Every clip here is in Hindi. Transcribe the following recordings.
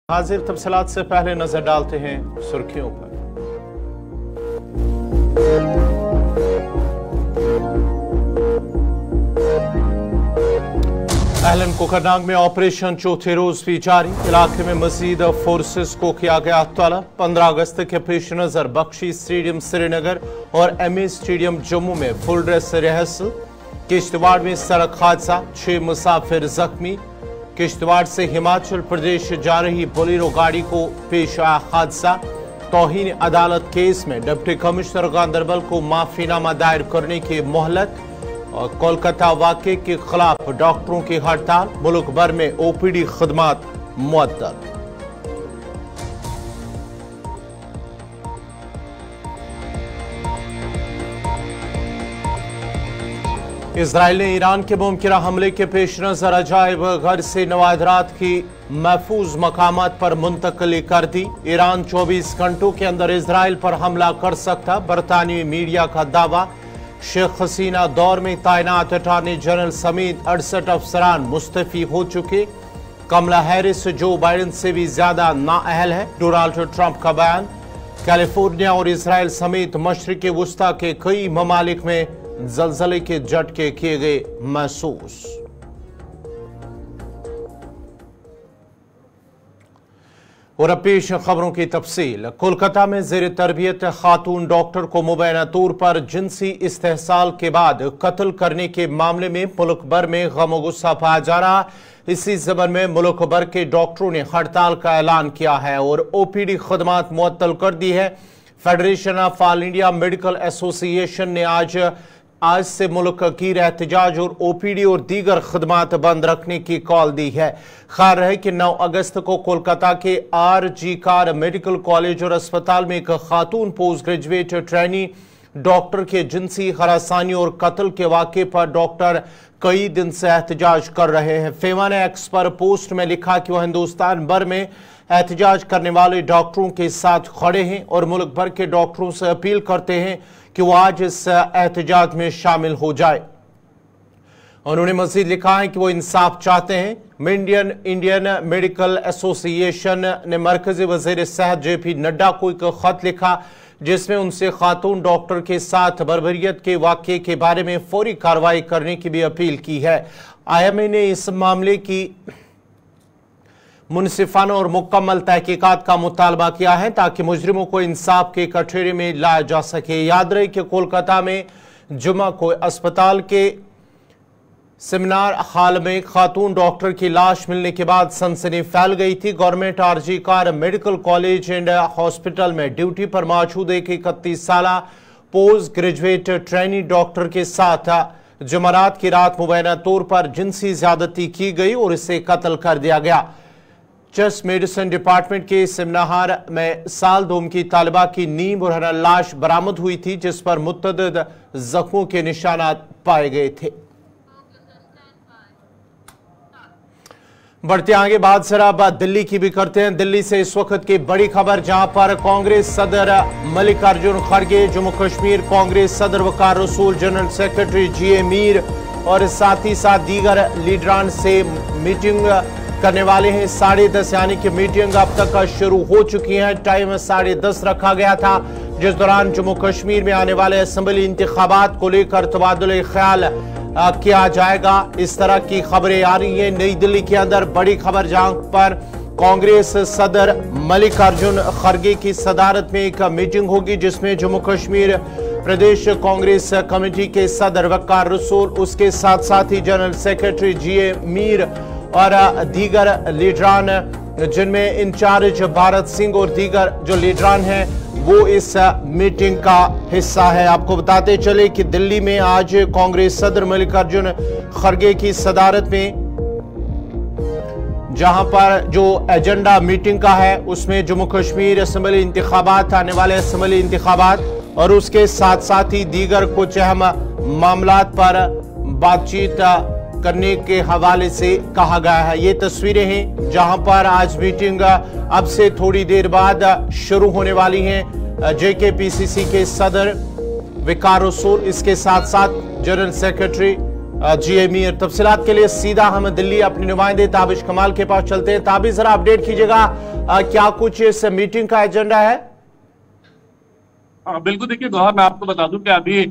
हाजिर तफसीलात से पहले नजर डालते हैं सुर्खियों पर। अहलन कोकरनाग में ऑपरेशन चौथे रोज भी जारी, इलाके में मजीद फोर्सेस को किया गया तलब। 15 अगस्त के पेश नजर बख्शी स्टेडियम श्रीनगर और एमए स्टेडियम जम्मू में फुल ड्रेस रिहर्सल। किश्तवाड़ में सड़क हादसा, 6 मुसाफिर जख्मी। किश्तवाड़ से हिमाचल प्रदेश जा रही बोलेरो गाड़ी को पेश आया हादसा। तौहीन अदालत केस में डिप्टी कमिश्नर गांदरबल को माफीनामा दायर करने की मोहलत। और कोलकाता वाक़े के खिलाफ डॉक्टरों की हड़ताल, मुल्क भर में ओपीडी खदमात मुअत्तल। इजराइल ने ईरान के मुमकिना हमले के पेश नजर अजायब घर से नवादरात की महफूज मकामात पर मुंतकली कर दी। ईरान 24 घंटों के अंदर इजराइल पर हमला कर सकता, बरतानवी मीडिया का दावा। शेख हसीना दौर में तैनात अटॉर्नी जनरल समेत 68 अफसरान मुस्तफी हो चुके। कमला हैरिस जो बाइडेन से भी ज्यादा नाअहल है, डोनाल्ड ट्रंप का बयान। कैलिफोर्निया और इजराइल समेत मशरिक़ वुस्ता के कई ममालिक में जलजले के झटके किए गए महसूस। और अब पेश खबरों की तफसील। कोलकाता में जेर तरबियत खातून डॉक्टर को मुबैना तौर पर जिनसी इस्तेहसाल के बाद कत्ल करने के मामले में मुल्क भर में गम गुस्सा पाया जा रहा। इसी ज़मन में मुल्क भर के डॉक्टरों ने हड़ताल का ऐलान किया है और ओपीडी खदमात मुअत्तल कर दी है। Federation of all India medical association ने आज से मुल्क की एहतजाज और ओपीडी और दीगर खदमात बंद रखने की कॉल दी है। खैर है कि 9 अगस्त को कोलकाता के आर.जी. कार मेडिकल कॉलेज और अस्पताल में एक खातून पोस्ट ग्रेजुएट ट्रेनी डॉक्टर के जिनसी हरासानी और कत्ल के वाक़े पर डॉक्टर कई दिन से एहतजाज कर रहे हैं। फेमा ने एक्स पर पोस्ट में लिखा कि वह हिंदुस्तान भर में एहतजाज करने वाले डॉक्टरों के साथ खड़े हैं और मुल्क भर के डॉक्टरों से अपील करते हैं कि वो आज इस एहतजाज में शामिल हो जाए। उन्होंने मजीद लिखा है कि वो इंसाफ चाहते हैं। इंडियन मेडिकल एसोसिएशन ने मरकजी वजीर सेहत जेपी नड्डा को एक खत लिखा जिसमें उनसे खातून डॉक्टर के साथ बर्बरियत के वाक़े के बारे में फौरी कार्रवाई करने की भी अपील की है। आईएमए ने इस मामले की मुनसिफाना और मुकम्मल तहकीकात का मुतालबा किया है ताकि मुजरिमों को इंसाफ के कटघरे में लाया जा सके। याद रहे कि कोलकाता में जुमा को अस्पताल के सेमिनार हॉल में खातून डॉक्टर की लाश मिलने के बाद सनसनी फैल गई थी। Government RG. Car medical college and hospital में ड्यूटी पर मौजूद एक 31 साला पोस्ट ग्रेजुएट ट्रेनी डॉक्टर के साथ जुमेरात की रात मुबैना तौर पर जिनसी ज्यादती की गई और इसे कत्ल कर दिया गया। चेस्ट मेडिसिन डिपार्टमेंट के सेमिनार में साल 2 की तालिबा की नीम और लाश बरामद हुई थी जिस पर मुतअद्दिद जख्मों के निशानात पाए गए थे। बढ़ते आगे बात जरा दिल्ली की भी करते हैं। दिल्ली से इस वक्त की बड़ी खबर जहां पर कांग्रेस सदर मल्लिकार्जुन खड़गे, जम्मू कश्मीर कांग्रेस सदर वकार रसूल, जनरल सेक्रेटरी जी.ए. मीर और साथ ही साथ दीगर लीडरान से मीटिंग करने वाले हैं। 10:30 यानी कि मीटिंग अब तक शुरू हो चुकी है। टाइम 10:30 रखा गया था जिस दौरान जम्मू कश्मीर में आने वाले असेंबली इंतखाबात को लेकर तबादुल ख्याल किया जाएगा। इस तरह की खबरें आ रही हैं। नई दिल्ली के अंदर बड़ी खबर जहां पर कांग्रेस सदर मल्लिकार्जुन खड़गे की सदारत में एक मीटिंग होगी जिसमें जम्मू कश्मीर प्रदेश कांग्रेस कमेटी के सदर वकार रसूल, उसके साथ साथ ही जनरल सेक्रेटरी जी.ए. मीर और दीगर लीडरान जिनमें इंचार्ज भारत सिंह और दीगर जो लीडरान हैं वो इस मीटिंग का हिस्सा है। आपको बताते चले कि दिल्ली में आज कांग्रेस सदर मल्लिकार्जुन खड़गे की सदारत में जहां पर जो एजेंडा मीटिंग का है उसमें जम्मू कश्मीर असेंबली इंतखाबात, आने वाले असेंबली इंतखाबात और उसके साथ साथ ही दीगर कुछ अहम मामलात पर बातचीत करने के हवाले से कहा गया है। ये तस्वीरें हैं जहां पर आज मीटिंग अब से थोड़ी देर बाद शुरू होने वाली हैं। जेकेपीसीसी के सदर वकार रसूल, इसके साथ साथ जनरल सेक्रेटरी जी अमीर, तफसीलात के लिए सीधा हम दिल्ली अपने नुमाइंदे ताबिश कमाल के पास चलते हैं। ताबिश, जरा अपडेट कीजिएगा, क्या कुछ इस मीटिंग का एजेंडा है? बिल्कुल, देखिए गौहर, मैं आपको बता दूं कि अभी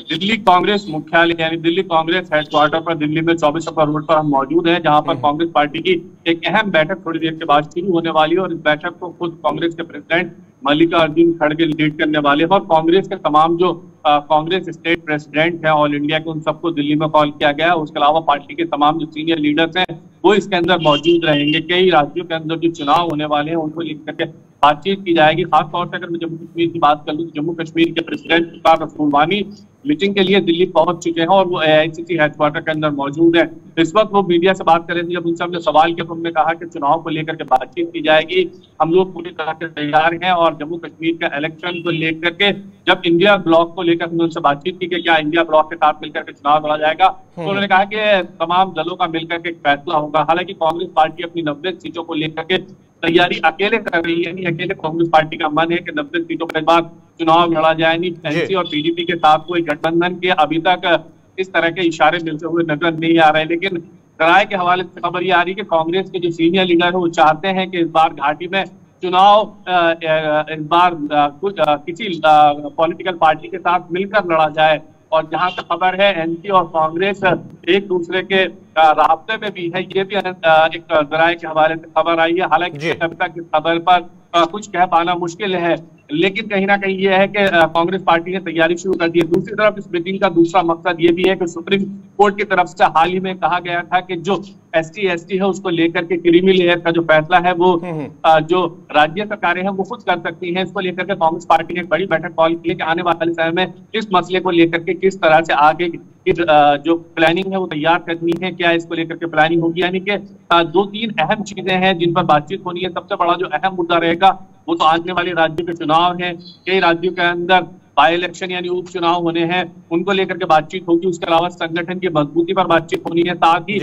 दिल्ली कांग्रेस मुख्यालय यानी दिल्ली कांग्रेस हेडक्वार्टर पर दिल्ली में 24 नंबर रोड पर हम मौजूद हैं, जहां पर कांग्रेस पार्टी की एक अहम बैठक थोड़ी देर के बाद शुरू होने वाली है। और इस बैठक को खुद कांग्रेस के प्रेसिडेंट मल्लिकार्जुन खड़गे लीड करने वाले हैं। और कांग्रेस के तमाम जो कांग्रेस स्टेट प्रेसिडेंट हैं ऑल इंडिया के, उन सबको दिल्ली में कॉल किया गया है। उसके अलावा पार्टी के तमाम जो सीनियर लीडर्स हैं वो इसके अंदर मौजूद रहेंगे। कई राज्यों के अंदर जो चुनाव होने वाले हैं उनको लेकर के बातचीत की जाएगी। खासतौर से अगर मैं जम्मू कश्मीर की बात कर लूँ तो जम्मू कश्मीर के प्रेसिडेंट मुख्तार रसूल वानी मीटिंग के लिए दिल्ली पहुंच चुके हैं और वो AICC हेडक्वार्टर के अंदर मौजूद है। इस वक्त वो मीडिया से बात कर रहे थे। जब उनसे हमने सवाल किया तो उन्होंने कहा कि चुनाव को लेकर के बातचीत की जाएगी, हम लोग पूरी तरह से तैयार हैं। और जम्मू कश्मीर के इलेक्शन को लेकर के जब इंडिया ब्लॉक को लेकर हमने उनसे बातचीत की कि क्या इंडिया ब्लॉक के साथ मिलकर के चुनाव लड़ा जाएगा, तो उन्होंने कहा कि तमाम दलों का मिलकर के एक फैसला होगा। हालांकि कांग्रेस पार्टी अपनी 90 सीटों को लेकर के तैयारी अकेले कर रही है। नहीं, अकेले कांग्रेस पार्टी का मन है कि 90 सीटों पर बाद चुनाव लड़ा जाए। नहीं, एनसी और पीडीपी के साथ कोई गठबंधन के अभी तक इस तरह के इशारे मिलते हुए नजर नहीं आ रहे। लेकिन राय के हवाले से खबर ये आ रही है कि कांग्रेस के जो सीनियर लीडर है वो चाहते हैं कि इस बार घाटी में चुनाव इस बार किसी पॉलिटिकल पार्टी के साथ मिलकर लड़ा जाए। और जहां तक खबर है एनसी और कांग्रेस एक दूसरे के राब्ते में भी है, ये भी एक जराये के हवाले से खबर आई है। हालांकि अभी तक इस खबर पर कुछ कह पाना मुश्किल है, लेकिन कहीं ना कहीं ये है कि कांग्रेस पार्टी ने तैयारी शुरू कर दी है। दूसरी तरफ इस मीटिंग का दूसरा मकसद ये भी है कि सुप्रीम कोर्ट की तरफ से हाल ही में कहा गया था कि जो ST/ST है उसको लेकर के क्रीमी लेयर का जो फैसला है वो जो राज्य सरकारें हैं वो खुद कर सकती हैं। इसको लेकर के कांग्रेस पार्टी ने एक बड़ी बैठक कॉल की है कि आने वाले समय में इस मसले को लेकर के किस तरह से आगे जो प्लानिंग है वो तैयार करनी है, क्या इसको लेकर के प्लानिंग होगी। यानी कि 2-3 अहम चीजें हैं जिन पर बातचीत होनी है। सबसे बड़ा जो अहम मुद्दा रहेगा वो तो आने वाले राज्यों के चुनाव हैं। कई राज्यों के अंदर बाई इलेक्शन यानी उपचुनाव होने हैं, उनको लेकर के बातचीत होगी। उसके अलावा संगठन की मजबूती पर बातचीत होनी है। साथ ही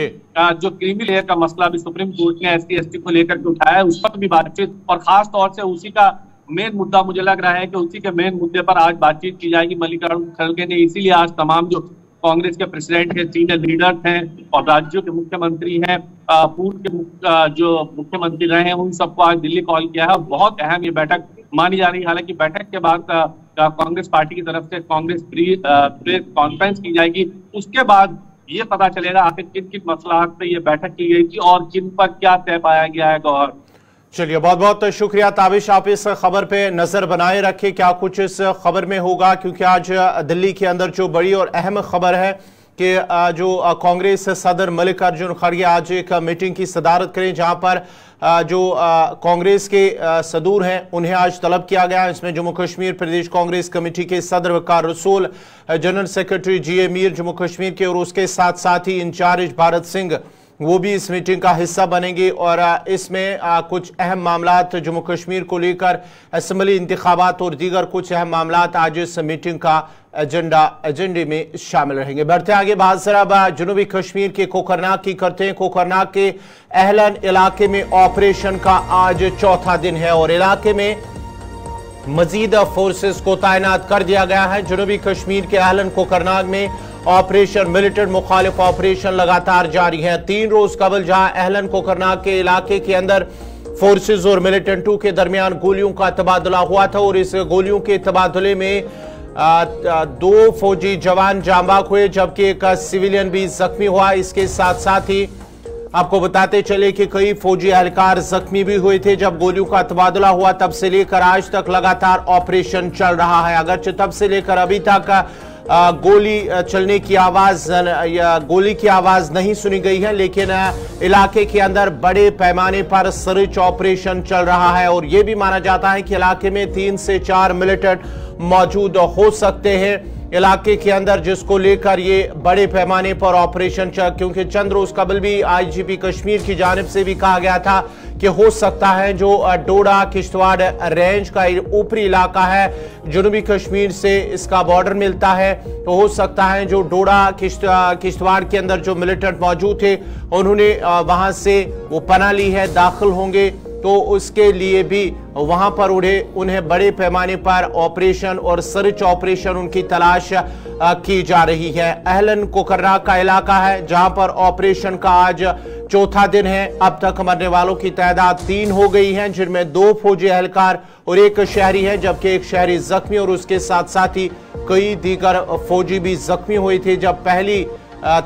जो क्रीमी लेयर का मसला भी सुप्रीम कोर्ट ने ST/ST को लेकर के उठाया है उस पर भी बातचीत, और खास तौर से उसी का मेन मुद्दा मुझे लग रहा है कि उसी के मेन मुद्दे पर आज बातचीत की जाएगी। मल्लिकार्जुन खड़गे ने इसीलिए आज तमाम जो कांग्रेस के प्रेसिडेंट हैं, सीनियर लीडर्स हैं और राज्यों के मुख्यमंत्री हैं, पूर्व के जो मुख्यमंत्री रहे हैं, उन सबको आज दिल्ली कॉल किया है। बहुत अहम ये बैठक मानी जा रही है। हालांकि बैठक के बाद कांग्रेस पार्टी की तरफ से कांग्रेस प्रेस कॉन्फ्रेंस की जाएगी। उसके बाद ये पता चलेगा आखिर किन किन मसलाहत पे ये बैठक की गई थी और किन पर क्या तय पाया गया है। गौहर, चलिए, बहुत बहुत शुक्रिया ताबिश, आप इस खबर पे नजर बनाए रखें क्या कुछ इस खबर में होगा, क्योंकि आज दिल्ली के अंदर जो बड़ी और अहम खबर है कि जो कांग्रेस सदर मल्लिकार्जुन खड़गे आज एक मीटिंग की सदारत करें, जहां पर जो कांग्रेस के सदूर हैं उन्हें आज तलब किया गया। इसमें जम्मू कश्मीर प्रदेश कांग्रेस कमेटी के सदर वकार रसूल, जनरल सेक्रेटरी जी अमीर जम्मू कश्मीर के, और उसके साथ साथ ही इंचार्ज भारत सिंह वो भी इस मीटिंग का हिस्सा बनेंगे। और इसमें कुछ अहम मामलात जम्मू कश्मीर को लेकर, असेंबली इंतखाबात और दीगर कुछ अहम मामलात आज इस मीटिंग का एजेंडे में शामिल रहेंगे। बढ़ते आगे, बात जरा जनूबी कश्मीर के कोकरनाग की करते हैं। कोकरनाग के अहलन इलाके में ऑपरेशन का आज चौथा दिन है और इलाके में मजीद फोर्सेस को तैनात कर दिया गया है। जनूबी कश्मीर के अहलन कोकरनाग में ऑपरेशन मिलिटेंट मुखालिफ ऑपरेशन लगातार जारी है। 3 रोज कबल जहां अहलन कोकरनाग के इलाके के अंदर फोर्सेस और मिलिटेंटों के दरमियान गोलियों का तबादला हुआ था और इस गोलियों के तबादले में 2 फौजी जवान जाँ बाग हुए जबकि एक सिविलियन भी जख्मी हुआ। इसके साथ साथ ही आपको बताते चले कि कई फौजी एहलकार जख्मी भी हुए थे। जब गोलियों का तबादला हुआ तब से लेकर आज तक लगातार ऑपरेशन चल रहा है। अगरचे तब से लेकर अभी तक गोली चलने की आवाज या गोली की आवाज नहीं सुनी गई है, लेकिन इलाके के अंदर बड़े पैमाने पर सर्च ऑपरेशन चल रहा है और यह भी माना जाता है कि इलाके में 3 से 4 मिलिटेंट मौजूद हो सकते हैं इलाके के अंदर, जिसको लेकर ये बड़े पैमाने पर ऑपरेशन क्योंकि चंद रोज कबल भी IGP कश्मीर की जानिब से भी कहा गया था कि हो सकता है जो डोडा किश्तवाड़ रेंज का ऊपरी इलाका है, जनूबी कश्मीर से इसका बॉर्डर मिलता है, तो हो सकता है जो डोडा किश्तवाड़ के अंदर जो मिलिटेंट मौजूद थे उन्होंने वहां से वो पनाह ली है, दाखिल होंगे तो उसके लिए भी वहां पर उन्हें बड़े पैमाने पर ऑपरेशन और सर्च ऑपरेशन उनकी तलाश की जा रही है। अहलन कोकर्रा का इलाका है जहां पर ऑपरेशन का आज चौथा दिन है। अब तक मरने वालों की तादाद 3 हो गई है, जिनमें 2 फौजी एहलकार और 1 शहरी है, जबकि 1 शहरी जख्मी और उसके साथ साथ ही कई दीगर फौजी भी जख्मी हुए थे जब पहली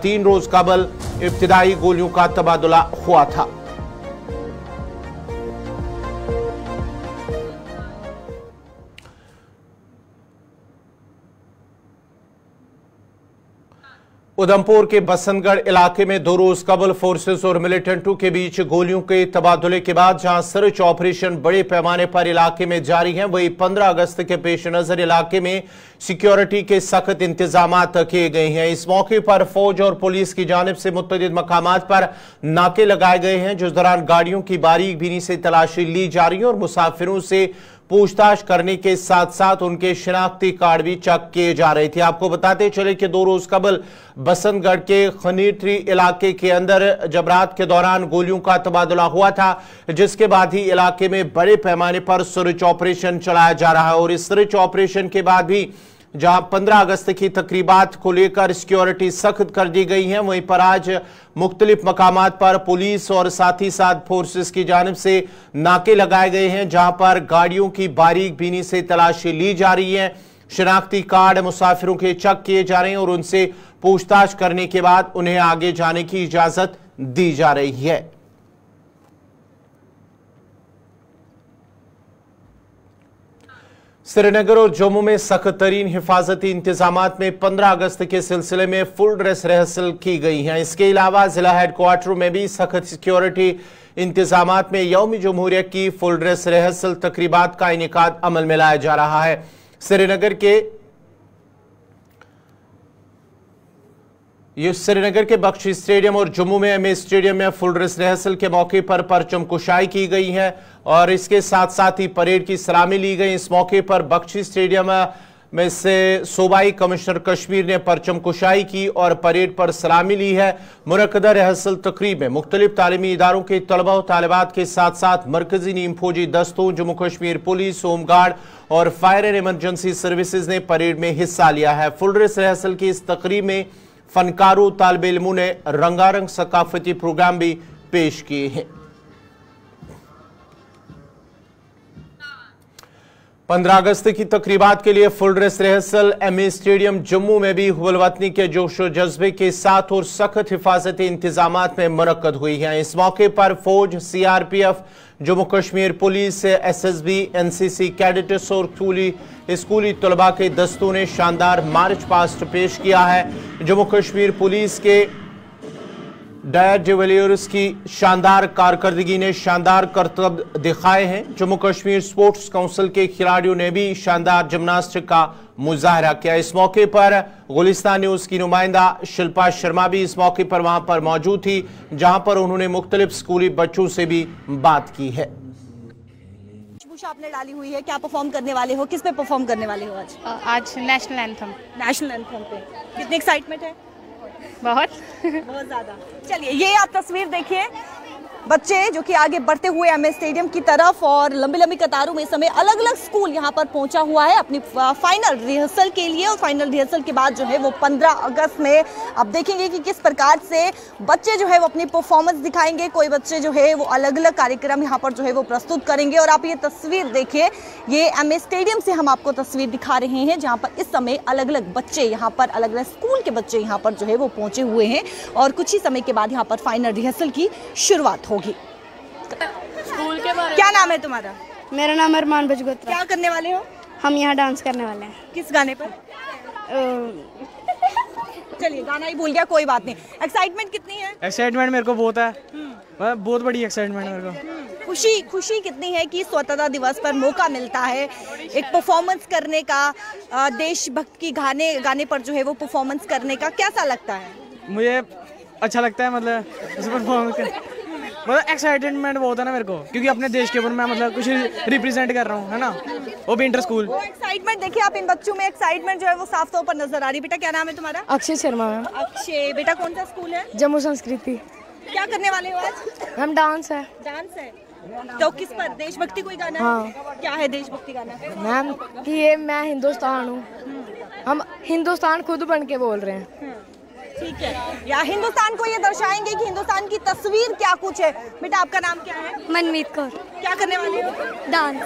3 रोज कबल इब्तिदाई गोलियों का तबादला हुआ था। उधमपुर के बसंतगढ़ इलाके में 2 रोज कबल फोर्सेस और मिलिटेंटों के बीच गोलियों के तबादले के बाद जहां सर्च ऑपरेशन बड़े पैमाने पर इलाके में जारी है, वहीं 15 अगस्त के पेश नजर इलाके में सिक्योरिटी के सख्त इंतजाम किए गए हैं। इस मौके पर फौज और पुलिस की जानिब से मुतअद्दिद मकामात पर नाके लगाए गए हैं, जिस दौरान गाड़ियों की बारीक बीनी से तलाशी ली जा रही है और मुसाफिरों से पूछताछ करने के साथ साथ उनके शिनाख्ती कार्ड भी चेक किए जा रहे थे। आपको बताते चले कि 2 रोज कबल बसंतगढ़ के खनीरथ्री इलाके के अंदर जब रात के दौरान गोलियों का तबादला हुआ था, जिसके बाद ही इलाके में बड़े पैमाने पर सर्च ऑपरेशन चलाया जा रहा है और इस सर्च ऑपरेशन के बाद भी जहां 15 अगस्त की तकरीबात को लेकर सिक्योरिटी सख्त कर दी गई है, वहीं पर आज मुख्तलिफ मकामात पर पुलिस और साथ ही साथ फोर्सेस की जानिब से नाके लगाए गए हैं, जहां पर गाड़ियों की बारीक बीनी से तलाशी ली जा रही है, शिनाख्ती कार्ड मुसाफिरों के चेक किए जा रहे हैं और उनसे पूछताछ करने के बाद उन्हें आगे जाने की इजाजत दी जा रही है। श्रीनगर और जम्मू में सख्त तरीन हिफाजती इंतजामात में 15 अगस्त के सिलसिले में फुल ड्रेस रिहर्सल की गई है। इसके अलावा जिला हेडक्वार्टरों में भी सख्त सिक्योरिटी इंतजामात में यौम जमहूरिया की फुल ड्रेस रिहर्सल तकरीबात का इनेकाद अमल में लाया जा रहा है। श्रीनगर के बख्शी स्टेडियम और जम्मू में एमए स्टेडियम में फुल ड्रेस रिहर्सल के मौके पर परचम कुशाई की गई है और इसके साथ साथ ही परेड की सलामी ली गई। इस मौके पर बख्शी स्टेडियम में से सूबाई कमिश्नर कश्मीर ने परचम कुशाई की और परेड पर सलामी ली है। मुनक्कदा रिहर्सल तकरीब में मुख्तलिफ तालीमी इदारों के तलबा और तालिबात के साथ साथ मरकजी नीम फौजी दस्तों, जम्मू कश्मीर पुलिस, होमगार्ड और फायर एंड इमरजेंसी सर्विसेज ने परेड में हिस्सा लिया है। फुल ड्रेस रिहर्सल की इस तकरीब में फनकारों, तालिब इल्मों ने रंगारंग सकाफती प्रोग्राम भी पेश किए हैं। 15 अगस्त की तकरीबात के लिए full dress rehearsal MA stadium Jammu में भी हुबुल-वतनी के जोश और जज्बे के साथ और सख्त हिफाजती इंतजामात में मुनक्कद हुई हैं। इस मौके पर फौज, CRPF, Jammu Kashmir police, SSB, NCC cadets और स्कूली तलबा के दस्तों ने शानदार मार्च पास्ट पेश किया है। जम्मू कश्मीर पुलिस के डायर डिविलियर्स की शानदार कारकर्दगी ने शानदार करतब दिखाए हैं। जम्मू कश्मीर स्पोर्ट्स काउंसिल के खिलाड़ियों ने भी शानदार जिम्नास्टिक का मुजाहरा किया। इस मौके पर गुलिस्तान न्यूज की नुमाइंदा शिल्पा शर्मा भी इस मौके पर वहां पर मौजूद थी, जहां पर उन्होंने मुख्तलिफ स्कूली बच्चों से भी बात की है। आपने डाली हुई है, क्या परफॉर्म करने वाले हो, किस पे परफॉर्म करने वाले हो आज? आज नेशनल एंथम। नेशनल एंथम पे कितनी एक्साइटमेंट है? बहुत बहुत ज्यादा। चलिए ये आप तस्वीर देखिए, बच्चे जो कि आगे बढ़ते हुए एमए स्टेडियम की तरफ और लंबी लंबी कतारों में इस समय अलग अलग स्कूल यहाँ पर पहुंचा हुआ है अपनी फाइनल रिहर्सल के लिए। और फाइनल रिहर्सल के बाद जो है वो 15 अगस्त में अब देखेंगे कि किस प्रकार से बच्चे जो है वो अपनी परफॉर्मेंस दिखाएंगे। कोई बच्चे जो है वो अलग अलग कार्यक्रम यहाँ पर जो है वो प्रस्तुत करेंगे। और आप ये तस्वीर देखिए, ये एमए स्टेडियम से हम आपको तस्वीर दिखा रहे हैं, जहाँ पर इस समय अलग अलग बच्चे यहाँ पर, अलग अलग स्कूल के बच्चे यहाँ पर जो है वो पहुंचे हुए हैं और कुछ ही समय के बाद यहाँ पर फाइनल रिहर्सल की शुरुआत होगी। स्कूल के बारे में क्या नाम है तुम्हारा? मेरा नाम अरमान बजगोत्रा। क्या करने वाले हो? हम यहाँ डांस करने वाले हैं। किस गाने पर? चलिए गाना ही भूल गया, कोई बात नहीं। एक्साइटमेंट कितनी है? एक्साइटमेंट मेरे को बहुत है, बहुत बड़ी एक्साइटमेंट मेरे को। खुशी कितनी है कि स्वतंत्रता दिवस पर मौका मिलता है एक परफॉर्मेंस करने का, देशभक्त की गाने पर जो है वो परफॉर्मेंस करने का, कैसा लगता है? मुझे अच्छा लगता है, मतलब इस परफॉर्मेंस मतलब एक्साइटमेंट बहुत है ना मेरे को, क्योंकि अपने देश के ऊपर मैं मतलब कुछ रिप्रेजेंट कर रहा हूँ, है ना, वो भी इंटर स्कूल। वो एक्साइटमेंट देखिए आप इन बच्चों में, एक्साइटमेंट जो है वो साफ तौर पर नजर आ रही है। बेटा क्या नाम है तुम्हारा? अक्षय शर्मा मैम। अक्षय, बेटा कौन सा स्कूल है? जम्मू संस्कृति। क्या करने वाले हो आज? हम डांस है। डांस है। तो किस पर, देशभक्ति कोई गाना है? क्या है देशभक्ति गाना? मैम कि ये मैं हिंदुस्तान हूँ, हम हिंदुस्तान खुद बन के बोल रहे हैं। ठीक है, या हिंदुस्तान को ये दर्शाएंगे कि हिंदुस्तान की तस्वीर क्या कुछ है। बेटा आपका नाम क्या है? मनमीत कौर। क्या करने वाले हो? डांस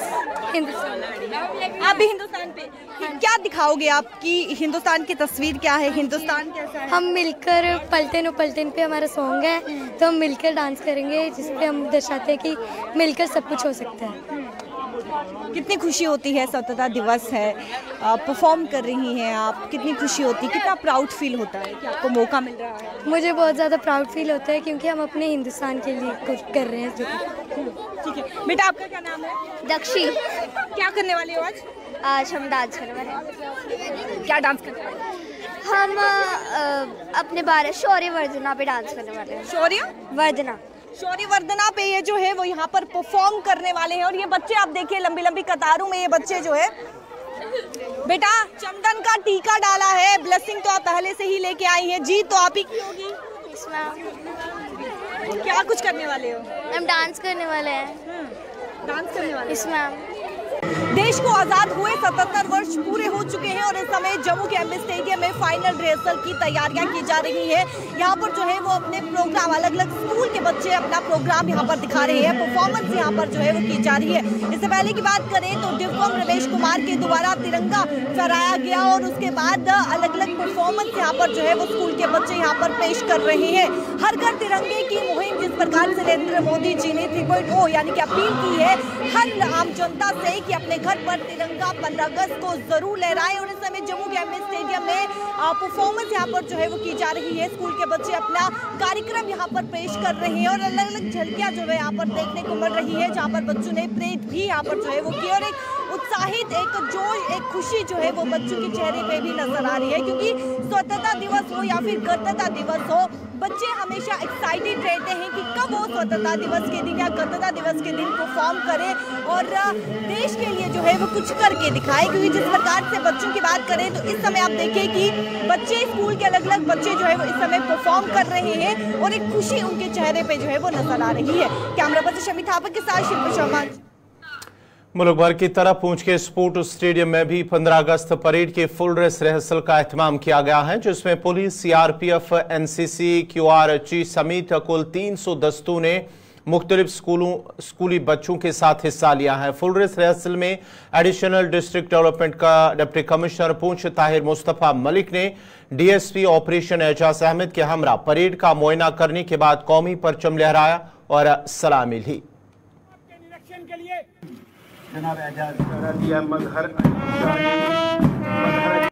हिंदुस्तान। आप भी हिंदुस्तान पे क्या दिखाओगे? आपकी हिंदुस्तान की तस्वीर क्या है? हिंदुस्तान कैसा है? हम मिलकर पलटन पलटन पे हमारा सॉन्ग है, तो हम मिलकर डांस करेंगे, जिसपे हम दर्शाते हैं कि मिलकर सब कुछ हो सकता है। कितनी खुशी होती है, स्वतंत्रता दिवस है, परफॉर्म कर रही हैं आप, कितनी खुशी होती है, कितना प्राउड फील होता है कि आपको मौका मिल रहा है? मुझे बहुत ज़्यादा प्राउड फील होता है, क्योंकि हम अपने हिंदुस्तान के लिए कुछ कर रहे हैं। ठीक है, बेटा आपका क्या नाम है? दक्षी। क्या करने वाले हो आज? आज हम डांस करने वाले हैं। क्या डांस करने वाले हो? हम अपने भारत शौर्य वर्धना पे डांस करने वाले हैं। शौर्य वर्धना पे ये जो है वो यहाँ पर परफॉर्म करने वाले हैं। और ये बच्चे आप देखिए लंबी लंबी कतारों में ये बच्चे जो है, बेटा चंदन का टीका डाला है, ब्लेसिंग तो आप पहले से ही लेके आई हैं, जीत तो आप ही की होगी। क्या कुछ करने वाले हो? हम डांस करने वाले हैं। डांस करने वाले इसमें देश को आजाद हुए 77 वर्ष पूरे हो चुके हैं और इस समय जम्मू के एमए स्टेडियम में फाइनल रिहर्सल की तैयारियां की जा रही है। यहाँ पर जो है वो अपने प्रोग्राम, अलग अलग स्कूल के बच्चे अपना प्रोग्राम यहाँ पर दिखा रहे हैं, परफॉर्मेंस यहाँ पर जो है वो की जा रही है। इससे पहले की बात करें तो डिवकॉम रमेश कुमार के द्वारा तिरंगा फहराया गया और उसके बाद अलग अलग परफॉर्मेंस यहाँ पर जो है वो स्कूल के बच्चे यहाँ पर पेश कर रहे हैं। हर घर तिरंगे की मुहिम जिस प्रकार से नरेंद्र मोदी जी ने 3.0 यानी कि अपील की है हर आम जनता से कि अपने घर पर तिरंगा 15 अगस्त को जरूर लहराएं। और इस समय जम्मू के एमए स्टेडियम में परफॉर्मेंस यहाँ पर जो है वो की जा रही है। स्कूल के बच्चे अपना कार्यक्रम यहाँ पर पेश कर रहे हैं और अलग अलग झलकियां जो है यहाँ पर देखने को मिल रही है, जहाँ पर बच्चों ने परेड भी यहाँ पर जो है वो की और एक उत्साहित, एक जोश, एक खुशी जो है वो बच्चों के चेहरे पे भी नजर आ रही है। क्योंकि स्वतंत्रता दिवस हो या फिर गणतंत्र दिवस हो, बच्चे हमेशा एक्साइटेड रहते हैं कि कब वो स्वतंत्रता दिवस के दिन या गणतंत्र दिवस के दिन परफॉर्म करें और देश के लिए जो है वो कुछ करके दिखाए। क्योंकि जिस प्रकार से बच्चों की बात करें तो इस समय आप देखें कि बच्चे, स्कूल के अलग अलग बच्चे जो है वो इस समय परफॉर्म कर रहे हैं और एक खुशी उनके चेहरे पे जो है वो नजर आ रही है। कैमरा पर्सन शमी थापा के साथ शिल्पा शर्मा। मुल्क भर की तरफ पूंछ के स्पोर्ट स्टेडियम में भी 15 अगस्त परेड के फुल ड्रेस रिहर्सल का एहतमाम किया गया है, जिसमें पुलिस, सीआरपीएफ, एनसीसी, क्यूआरची समेत कुल 300 दस्तों ने मुख्तलिफ स्कूली बच्चों के साथ हिस्सा लिया है। फुल ड्रेस रिहर्सल में एडिशनल डिस्ट्रिक्ट डेवलपमेंट का डिप्टी कमिश्नर पूंछ ताहिर मुस्तफा मलिक ने डीएसपी ऑपरेशन एजाज अहमद के हमरा परेड का मुआयना करने के बाद कौमी परचम लहराया और सलामी ली। जनाब एजाज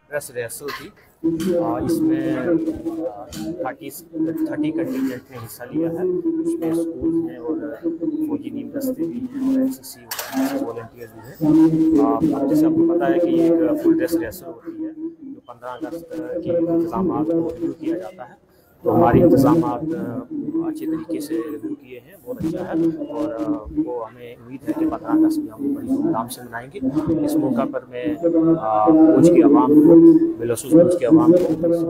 ड्रेस रिहर्सल थी, इसमें 30 कंटिजेंट ने हिस्सा लिया है। इसमें स्कूल हैं और फौजी नीम दस्ते भी हैं और एनसीसी वॉलंटियर्स भी हैं। जैसे आपको पता है कि एक फुल ड्रेस रिहर्सल होती है जो 15 अगस्त के इंतजाम को रिव्यू किया जाता है। तो हमारे इंतजाम अच्छे तरीके से रिव्यू किए हैं, बहुत अच्छा है और वो हमें उम्मीद है कि 15 अगस्त भी हम बड़ी धूमधाम से मनाएंगे। इस मौका पर मैं पूंछ की आवाम को, बिलखसूस पूंछ की आवाम को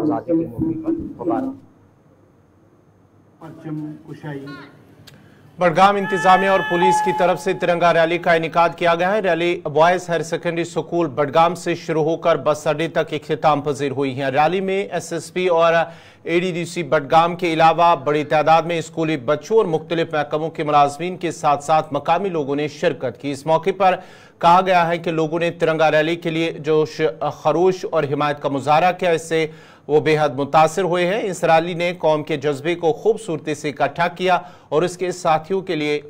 आज़ादी के मौके पर मुबारक। बडगाम इंतजामिया और पुलिस की तरफ से तिरंगा रैली का इनेकाद किया गया है। Rally boys higher secondary school Budgam से शुरू होकर बस अड्डे तक इख्तिताम पजीर हुई है। रैली में एसएसपी और एडीडीसी बडगाम के अलावा बड़ी तादाद में स्कूली बच्चों और मुख्तलिफ महकमों के मुलाजमीन के साथ साथ मकामी लोगों ने शिरकत की। इस मौके पर कहा गया है कि लोगों ने तिरंगा रैली के लिए जोश खरोश और हिमायत का मुजाहरा किया, इससे वो बेहद मुतासिर हुए हैं। इस रैली ने कौम के जज्बे को खूबसूरती से इकट्ठा किया और उसके साथियों के लिए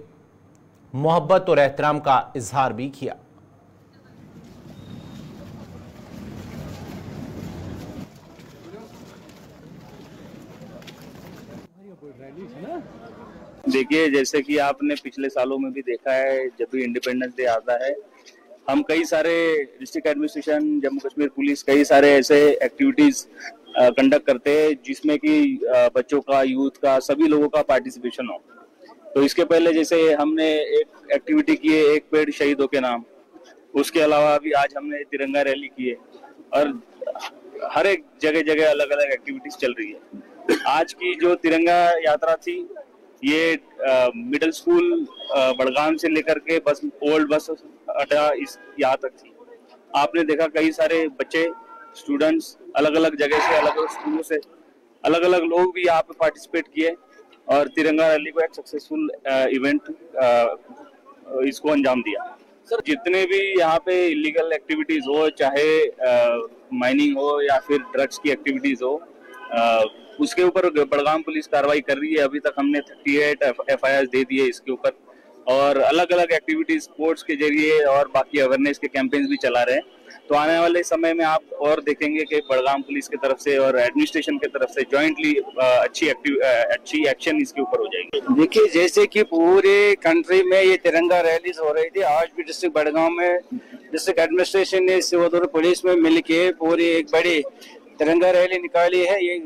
मोहब्बत और एहतराम का इजहार भी किया। देखिए, जैसे कि आपने पिछले सालों में भी देखा है, जब भी इंडिपेंडेंस डे आता है हम कई सारे district administration, Jammu Kashmir police कई सारे ऐसे एक्टिविटीज कंडक्ट करते हैं जिसमें कि बच्चों का, यूथ का, सभी लोगों का पार्टिसिपेशन हो। तो इसके पहले जैसे हमने एक एक्टिविटी की है, एक पेड़ शहीदों के नाम, उसके अलावा अभी आज हमने तिरंगा रैली की है और हर एक जगह जगह अलग अलग एक्टिविटीज चल रही है। आज की जो तिरंगा यात्रा थी ये मिडिल स्कूल बड़गाम से लेकर के बस ओल्ड बस अड्डा यहाँ तक थी। आपने देखा कई सारे बच्चे स्टूडेंट्स अलग अलग जगह से, अलग अलग स्कूलों से, अलग अलग लोग भी यहाँ पे पार्टिसिपेट किए और तिरंगा रैली को एक सक्सेसफुल इवेंट इसको अंजाम दिया। सर जितने भी यहाँ पे इलीगल एक्टिविटीज हो, चाहे माइनिंग हो या फिर ड्रग्स की एक्टिविटीज हो, उसके ऊपर बड़गाम पुलिस कार्रवाई कर रही है। अभी तक हमने 38 FIR दे दिए इसके ऊपर, और अलग अलग एक्टिविटीज स्पोर्ट्स के जरिए और बाकी अवेयरनेस के कैंपेन्स भी चला रहे हैं। तो आने वाले समय में आप और देखेंगे कि बड़गाम पुलिस की तरफ से और एडमिनिस्ट्रेशन की तरफ से जॉइंटली अच्छी एक्शन इसके ऊपर हो जाएगी। देखिए, जैसे कि पूरे कंट्री में ये तिरंगा रैलीज हो रही थी, आज भी डिस्ट्रिक्ट बड़गाम में डिस्ट्रिक्ट एडमिनिस्ट्रेशन ने सिवोदर पुलिस में मिलके पूरी एक बड़ी तिरंगा रैली निकाली है। ये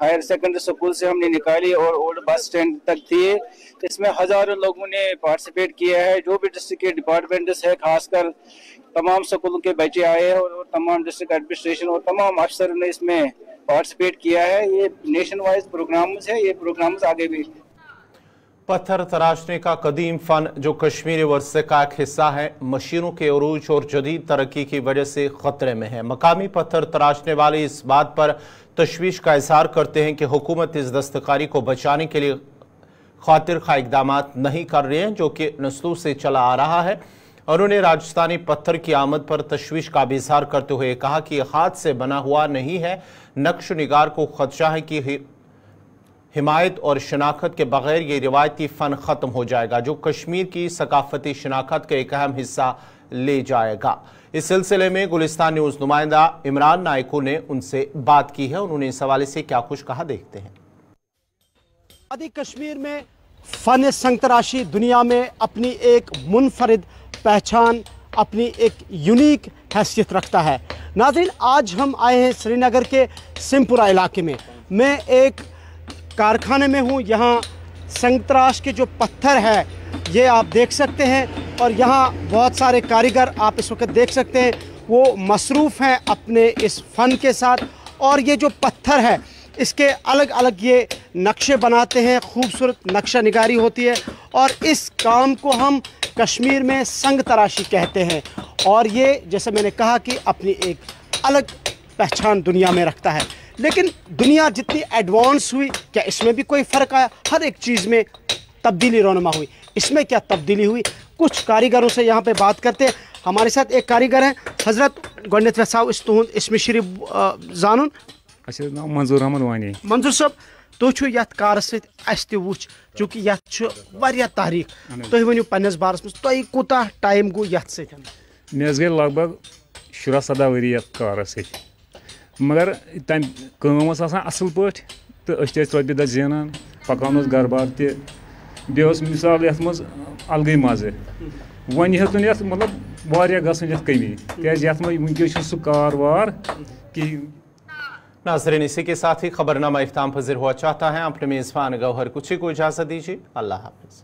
हायर सेकेंडरी स्कूल से हमने निकाली और ओल्ड बस स्टैंड तक थी। इसमें हजारों लोगों ने पार्टिसिपेट किया है। जो भी डिस्ट्रिक्ट के डिपार्टमेंट्स है, खासकर तमाम स्कूलों के बच्चे आए हैं और तमाम डिस्ट्रिक्ट एडमिनिस्ट्रेशन और तमाम अफसर ने इसमें पार्टिसिपेट किया है। ये नेशन वाइज प्रोग्राम्स है, ये प्रोग्राम्स आगे भी। पत्थर तराशने का कदीम फन जो कश्मीरी वर्से का एक हिस्सा है, मशीनों के उरूज और जदीद तरक्की की वजह से खतरे में है। मकामी पत्थर तराशने वाले इस बात पर तशवीश का इजहार करते हैं कि हुकूमत इस दस्तकारी को बचाने के लिए खातिर खा इकदाम नहीं कर रहे हैं, जो कि नस्लों से चला आ रहा है। उन्होंने राजस्थानी पत्थर की आमद पर तशवीश का भी इजहार करते हुए कहा कि हाथ से बना हुआ नहीं है, नक्श निगार को खदशा है कि हिमायत और शनाख्त के बगैर ये रिवायती फ़न ख़त्म हो जाएगा, जो कश्मीर की सकाफती शनाख्त का एक अहम हिस्सा ले जाएगा। इस सिलसिले में गुलिस्तान न्यूज़ नुमाइंदा इमरान नायकू ने उनसे बात की है। उन्होंने इस हवाले से क्या कुछ कहा, देखते हैं। आदि कश्मीर में फ़न संग तराशी दुनिया में अपनी एक मुनफरिद पहचान, अपनी एक यूनिक हैसियत रखता है। नाज़रीन, आज हम आए हैं श्रीनगर के सिमपुरा इलाके में। मैं एक कारखाने में हूँ। यहाँ संग तराश के जो पत्थर है ये आप देख सकते हैं, और यहाँ बहुत सारे कारीगर आप इस वक्त देख सकते हैं, वो मसरूफ़ हैं अपने इस फ़न के साथ। और ये जो पत्थर है इसके अलग अलग ये नक्शे बनाते हैं, खूबसूरत नक्शा निगारी होती है, और इस काम को हम कश्मीर में संग तराशी कहते हैं। और ये जैसे मैंने कहा कि अपनी एक अलग पहचान दुनिया में रखता है। लेकिन दुनिया जितनी एडवांस हुई, क्या इसमें भी कोई फ़र्क आया? हर एक चीज़ में तब्दीली रोनमा हुई। इसमें क्या तब्दीली हुई? कुछ कारीगरों से यहाँ पे बात करते हैं। हमारे साथ एक कारीगर हैं, हज़रत गोडनेथ वसाव इसमें शरीफ जानून। अच्छा, मंजूर अहमद वानी। मंजूर साहब, तुम यथ कारस सत वुच, चूँकि यथ वारिया तारीख, तुम वनु पन्नस बारस मज तुम कोताह टाइम गो यथ सत? मे गई लगभग 17 वरी यथ कारस सत, मगर तम कम असल पाठ तो रोपये 10 जेनान, पकान घर बार ते मिसाल यथ मज अलग मज़े। वन हेतुन यथ मतलब वारिया गसन यथ कमी, क्या यथ मज वनकस सह कार वार कहीं। नाज़रीन, इसी के साथ ही खबरनामा इख्ताम पज़ीर हुआ चाहता है। अपने मेज़बान गौहर कुची को इजाज़त दीजिए। अल्लाह हाफ़िज़।